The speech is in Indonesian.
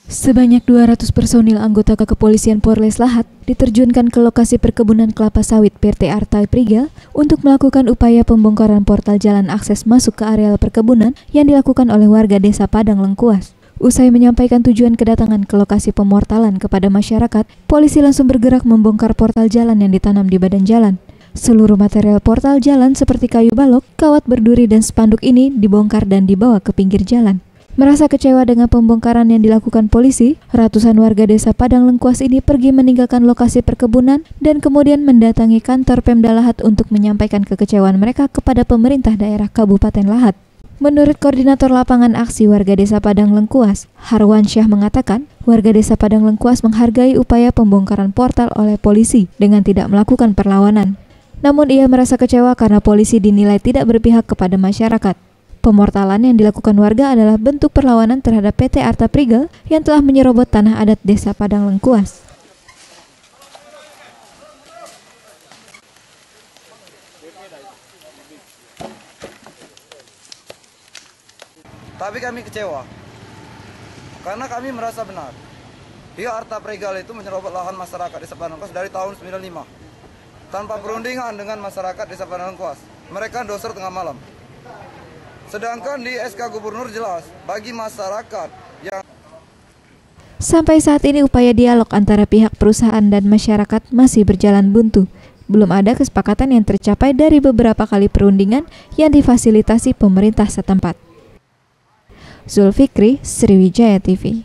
Sebanyak 200 personil anggota kepolisian Polres Lahat diterjunkan ke lokasi perkebunan kelapa sawit PT Arta Prigel untuk melakukan upaya pembongkaran portal jalan akses masuk ke areal perkebunan yang dilakukan oleh warga desa Padang Lengkuas. Usai menyampaikan tujuan kedatangan ke lokasi pemortalan kepada masyarakat, polisi langsung bergerak membongkar portal jalan yang ditanam di badan jalan. Seluruh material portal jalan seperti kayu balok, kawat berduri, dan spanduk ini dibongkar dan dibawa ke pinggir jalan. Merasa kecewa dengan pembongkaran yang dilakukan polisi, ratusan warga desa Padang Lengkuas ini pergi meninggalkan lokasi perkebunan dan kemudian mendatangi kantor Pemda Lahat untuk menyampaikan kekecewaan mereka kepada pemerintah daerah Kabupaten Lahat. Menurut Koordinator Lapangan Aksi Warga Desa Padang Lengkuas, Harwan Syah mengatakan, warga Desa Padang Lengkuas menghargai upaya pembongkaran portal oleh polisi dengan tidak melakukan perlawanan. Namun ia merasa kecewa karena polisi dinilai tidak berpihak kepada masyarakat. Pemortalan yang dilakukan warga adalah bentuk perlawanan terhadap PT Arta Prigel yang telah menyerobot tanah adat Desa Padang Lengkuas. Tapi kami kecewa, karena kami merasa benar. Pihak Arta Prigel itu menyerobot lahan masyarakat Desa Padang Lengkuas dari tahun 95. Tanpa perundingan dengan masyarakat Desa Padang Lengkuas. Mereka doser tengah malam. Sedangkan di SK Gubernur jelas bagi masyarakat yang... Sampai saat ini upaya dialog antara pihak perusahaan dan masyarakat masih berjalan buntu. Belum ada kesepakatan yang tercapai dari beberapa kali perundingan yang difasilitasi pemerintah setempat. Zulfikri, Sriwijaya TV.